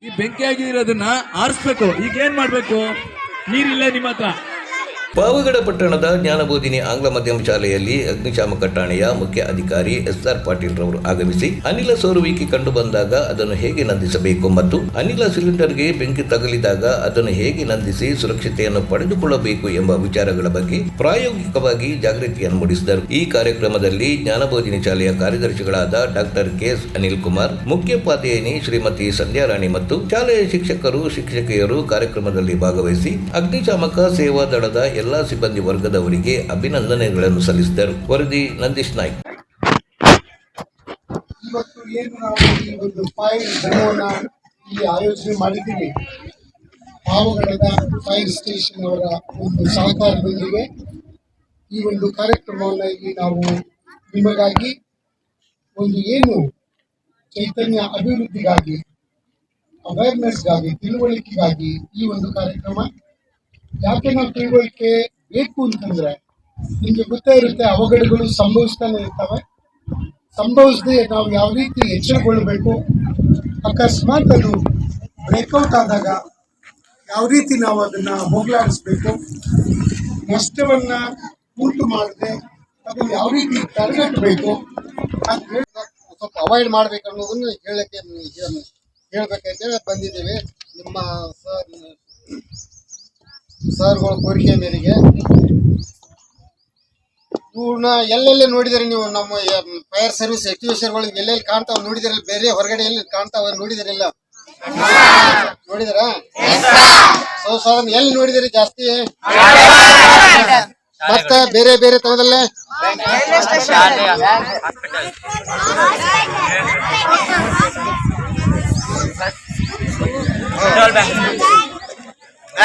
ಈ ಬೆಂಕಿ ಆಗಿರೋದನ್ನ ಆರಿಸ್ಬೇಕು. ಈಗ ಏನ್ ಮಾಡ್ಬೇಕು? ನೀರಿಲ್ಲ ನಿಮ್ಮ ಹತ್ರ. ಪಾವಗಡ ಪಟ್ಟಣದ ಜ್ಞಾನಬೋಧಿನಿ ಆಂಗ್ಲ ಮಾಧ್ಯಮ ಶಾಲೆಯಲ್ಲಿ ಅಗ್ನಿಶಾಮಕ ಠಾಣೆಯ ಮುಖ್ಯ ಅಧಿಕಾರಿ SR ಪಾಟೀಲ್ ರವರು ಆಗಮಿಸಿ ಅನಿಲ ಸೋರುವಿಕೆ ಕಂಡು ಬಂದಾಗ ಅದನ್ನು ಹೇಗೆ ನಂದಿಸಬೇಕು ಮತ್ತು ಅನಿಲ ಸಿಲಿಂಡರ್ಗೆ ಬೆಂಕಿ ತಗುಲಿದಾಗ ಅದನ್ನು ಹೇಗೆ ನಂದಿಸಿ ಸುರಕ್ಷತೆಯನ್ನು ಪಡೆದುಕೊಳ್ಳಬೇಕು ಎಂಬ ವಿಚಾರಗಳ ಬಗ್ಗೆ ಪ್ರಾಯೋಗಿಕವಾಗಿ ಜಾಗೃತಿಯನ್ನು ಮೂಡಿಸಿದರು. ಈ ಕಾರ್ಯಕ್ರಮದಲ್ಲಿ ಜ್ಞಾನಬೋಧಿನಿ ಶಾಲೆಯ ಕಾರ್ಯದರ್ಶಿಗಳಾದ ಡಾಕ್ಟರ್ KS ಅನಿಲ್ ಕುಮಾರ್, ಮುಖ್ಯೋಪಾಧ್ಯಾಯಿನಿ ಶ್ರೀಮತಿ ಸಂಧ್ಯಾರಾಣಿ ಮತ್ತು ಶಾಲೆಯ ಶಿಕ್ಷಕರು ಶಿಕ್ಷಕಿಯರು ಕಾರ್ಯಕ್ರಮದಲ್ಲಿ ಭಾಗವಹಿಸಿ ಅಗ್ನಿಶಾಮಕ ಸೇವಾ ದಳದ ಎಲ್ಲಾ ಸಿಬ್ಬಂದಿ ವರ್ಗದವರಿಗೆ ಅಭಿನಂದನೆಗಳನ್ನು ಸಲ್ಲಿಸಿದರು. ವರದಿ ನಂದೀಶ್ ನಾಯ್ಕ್. ಇವತ್ತು ಏನು ನಾವು ಈ ಒಂದು ಫೈರ್ ಡೆಮೋನ ಇಲ್ಲಿ ಆಯೋಜನೆ ಮಾಡಿದ್ದೀವಿ, ಪಾವಗಡದ ಫೈರ್ ಸ್ಟೇಷನ್ ಅವರ ಒಂದು ಸಹಕಾರದೊಂದಿಗೆ ಈ ಒಂದು ಕಾರ್ಯಕ್ರಮವನ್ನು ಇಲ್ಲಿ ನಾವು ನಿಮಗಾಗಿ ಒಂದು ಏನು ಚೈತನ್ಯ ಅಭಿವೃದ್ಧಿಗಾಗಿ, ಅವೇರ್ನೆಸ್ಗಾಗಿ, ತಿಳುವಳಿಕೆಗಾಗಿ ಈ ಒಂದು ಕಾರ್ಯಕ್ರಮ. ಯಾಕೆ ನಾವು ತಿಳುವಳಿಕೆ ಬೇಕು ಅಂತಂದ್ರೆ, ನಿಮಗೆ ಗೊತ್ತೇ ಇರುತ್ತೆ, ಅವಘಡಗಳು ಸಂಭವಿಸ್ತಾನೆ ಇರ್ತವೆ. ಸಂಭವಿಸದೆ ನಾವು ಯಾವ ರೀತಿ ಎಚ್ಚರಗೊಳ್ಳಬೇಕು, ಅಕಸ್ಮಾತ್ ಅದು ಬ್ರೇಕ್ಔಟ್ ಆದಾಗ ಯಾವ ರೀತಿ ನಾವು ಅದನ್ನ ಹೋಗಲಾಡಿಸ್ಬೇಕು, ನಷ್ಟವನ್ನ ಉಂಟು ಮಾಡದೆ ಅದನ್ನು ಯಾವ ರೀತಿ ತಡೆಗಟ್ಟಬೇಕು ಅಂತ ಸ್ವಲ್ಪ ಅವಾಯ್ಡ್ ಮಾಡ್ಬೇಕು ಅನ್ನೋದನ್ನು ಹೇಳ್ಬೇಕಂತೇಳಿ ಬಂದಿದ್ದೇವೆ. ನಿಮ್ಮ ಸರ್ಗಳ ಕೋರಿಕೆ ಮೇರೆಗೆ ಇವ್ರನ್ನ ಎಲ್ಲೆಲ್ಲಿ ನೋಡಿದರೆ ನೀವು ನಮ್ಮ ಫೈರ್ ಸರ್ವಿಸ್ ಆಕ್ಟಿವೇಶನ್ಗಳು ಎಲ್ಲೆಲ್ಲಿ ಕಾಣ್ತಾವ ನೋಡಿದಿರಲ್ಲ, ಬೇರೆ ಹೊರಗಡೆ ಎಲ್ಲಿ ಕಾಣ್ತಾವ ನೋಡಿದಿರಲ್ಲ, ನೋಡಿದಾರ? ಸಾಧಾರಣ ಎಲ್ಲಿ ನೋಡಿದಿರಿ ಜಾಸ್ತಿ? ಮತ್ತ ಬೇರೆ ಬೇರೆ ತರದಲ್ಲೇ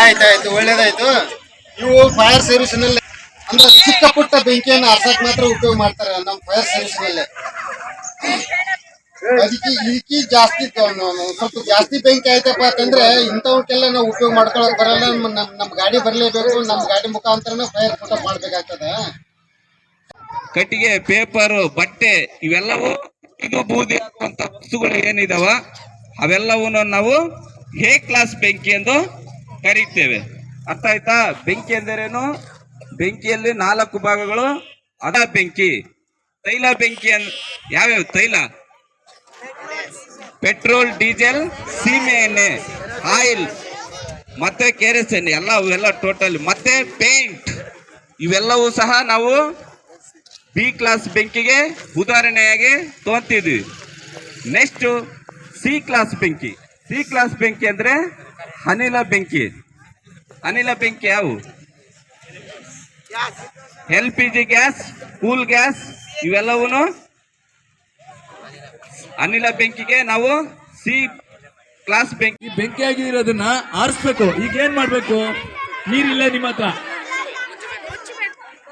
ಆಯ್ತಾಯ್ತು, ಒಳ್ಳೇದಾಯ್ತು. ಇವು ಫೈರ್ ಸರ್ವಿಸ್ ನಲ್ಲಿ ಅಂದ್ರೆ ಚಿಕ್ಕ ಪುಟ್ಟ ಬೆಂಕಿಯನ್ನು ಆರ್ಸಕ್ ಮಾತ್ರ ಉಪಯೋಗ ಮಾಡ್ತಾರೆ ನಮ್ಮ ಫೈರ್ ಸರ್ವಿಸ್ ನಲ್ಲಿ. ಇದಕ್ಕೆ ಜಾಸ್ತಿ ಸ್ವಲ್ಪ ಜಾಸ್ತಿ ಬೆಂಕಿ ಆಯ್ತಪ್ಪ ಅಂತಂದ್ರೆ ಇಂಥವಕ್ಕೆಲ್ಲ ನಾವು ಉಪಯೋಗ ಮಾಡ್ಕೊಳಕ್ ಬರಲ್ಲ. ನಮ್ ಗಾಡಿ ಬರ್ಲೇಬೇಕು, ನಮ್ ಗಾಡಿ ಮುಖಾಂತರ ಫೈರ್ ಪುಟಪ್ ಮಾಡ್ಬೇಕಾಗ್ತದೆ. ಕಟ್ಟಿಗೆ, ಪೇಪರ್, ಬಟ್ಟೆ ಇವೆಲ್ಲವೂ ಇದು ಬೂದಿ ಆಗುವಂತ ವಸ್ತುಗಳು ಏನಿದಾವ ಅವೆಲ್ಲವನ್ನು ನಾವು ಹೇ ಕ್ಲಾಸ್ ಬೆಂಕಿ ಎಂದು ಕರೀತೇವೆ. ಅರ್ಥ ಆಯ್ತಾ? ಬೆಂಕಿ ಎಂದರೇನು? ಬೆಂಕಿಯಲ್ಲಿ 4 ಭಾಗಗಳು. ಅದ ಬೆಂಕಿ. ತೈಲ ಬೆಂಕಿ ಯಾವ್ಯಾವ ತೈಲ? ಪೆಟ್ರೋಲ್, ಡೀಸೆಲ್, ಸೀಮೆ ಎಣ್ಣೆ, ಆಯಿಲ್ ಮತ್ತೆ ಕೆರಸಿನ್ ಎಲ್ಲ ಟೋಟಲ್. ಮತ್ತೆ ಪೇಂಟ್ ಇವೆಲ್ಲವೂ ಸಹ ನಾವು B ಕ್ಲಾಸ್ ಬೆಂಕಿಗೆ ಉದಾಹರಣೆಯಾಗಿ ತಗೊಂತಿದ್ವಿ. ನೆಕ್ಸ್ಟ್ C ಕ್ಲಾಸ್ ಬೆಂಕಿ. C ಕ್ಲಾಸ್ ಬೆಂಕಿ ಅಂದ್ರೆ ಅನಿಲ ಬೆಂಕಿ. ಅನಿಲ ಬೆಂಕಿ ಯಾವು? LPG ಗ್ಯಾಸ್, ಕೂಲ್ ಗ್ಯಾಸ್ ಇವೆಲ್ಲವೂ ಅನಿಲ ಬೆಂಕಿಗೆ ನಾವು C ಕ್ಲಾಸ್ ಬೆಂಕಿ. ಬೆಂಕಿ ಆಗಿರೋದನ್ನ ಆರಿಸ್ಬೇಕು. ಈಗ ಏನ್ ಮಾಡ್ಬೇಕು? ನೀರಿಲ್ಲ ನಿಮ್ಮ ಹತ್ರ,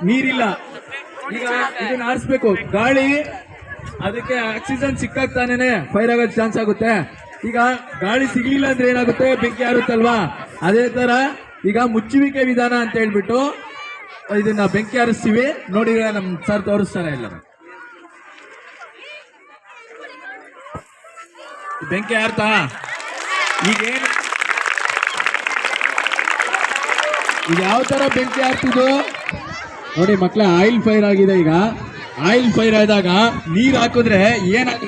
ನೀರಿಲ್ಲ. ಈಗ ಇದನ್ನ ಆರಿಸ್ಬೇಕು. ಗಾಳಿ, ಅದಕ್ಕೆ ಆಕ್ಸಿಜನ್ ಸಿಕ್ಕಾಗ್ತಾನೆ ಫೈರ್ ಆಗೋದ್ ಚಾನ್ಸ್ ಆಗುತ್ತೆ. ಈಗ ಗಾಳಿ ಸಿಗ್ಲಿಲ್ಲ ಅಂದ್ರೆ ಏನಾಗುತ್ತೆ? ಬೆಂಕಿ ಆರುತ್ತಲ್ವಾ? ಅದೇ ತರ ಈಗ ಮುಚ್ಚುವಿಕೆ ವಿಧಾನ ಅಂತ ಹೇಳ್ಬಿಟ್ಟು ಇದನ್ನ ಬೆಂಕಿ ಹಾರಿಸ್ತೀವಿ. ನೋಡಿ, ನಮ್ ಸರ್ ತೋರಿಸ್ತಾರೆ ಇಲ್ಲ ಬೆಂಕಿ ಹಾರ್ತಾ. ಈಗ ಯಾವ ತರ ಬೆಂಕಿ ಹಾರ್ತಿದ್ದು ನೋಡಿ ಮಕ್ಳ. ಆಯಿಲ್ ಫೈರ್ ಆಗಿದೆ. ಈಗ ಆಯಿಲ್ ಫೈರ್ ಆದಾಗ ನೀರ್ ಹಾಕಿದ್ರೆ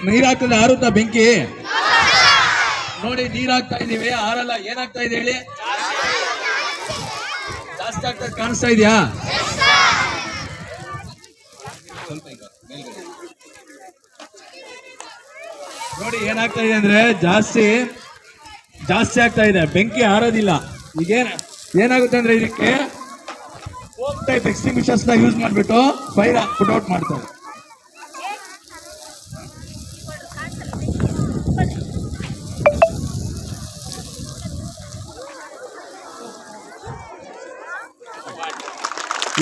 ನೀರ್ ಹಾಕಿದ್ರೆ ಆರುತ್ತಾ ಬೆಂಕಿ? ನೋಡಿ, ನೀರ್ ಹಾಕ್ತಾ ಇದೀವಿ, ಆರಲ್ಲ. ಏನಾಗ್ತಾ ಇದೆ ಹೇಳಿ? ಜಾಸ್ತಿ ಆಗ್ತಾ ಕಾಣಿಸ್ತಾ ಇದೆಯಾ? ನೋಡಿ ಏನಾಗ್ತಾ ಇದೆ ಅಂದ್ರೆ ಜಾಸ್ತಿ ಆಗ್ತಾ ಇದೆ, ಬೆಂಕಿ ಆರೋದಿಲ್ಲ. ಈಗ ಏನಾಗುತ್ತೆ ಅಂದ್ರೆ ಇದಕ್ಕೆ ಫೋಮ್ ಟೈಪ್ ಎಕ್ಸ್ಟಿಂಗ್ವಿಷರ್ಸ್ ನ ಯೂಸ್ ಮಾಡ್ಬಿಟ್ಟು ಫೈರ್ ಪುಟ್ಔಟ್ ಮಾಡ್ತಾರೆ.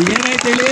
ಈಗ ಏನಾಯ್ತು ಹೇಳಿ?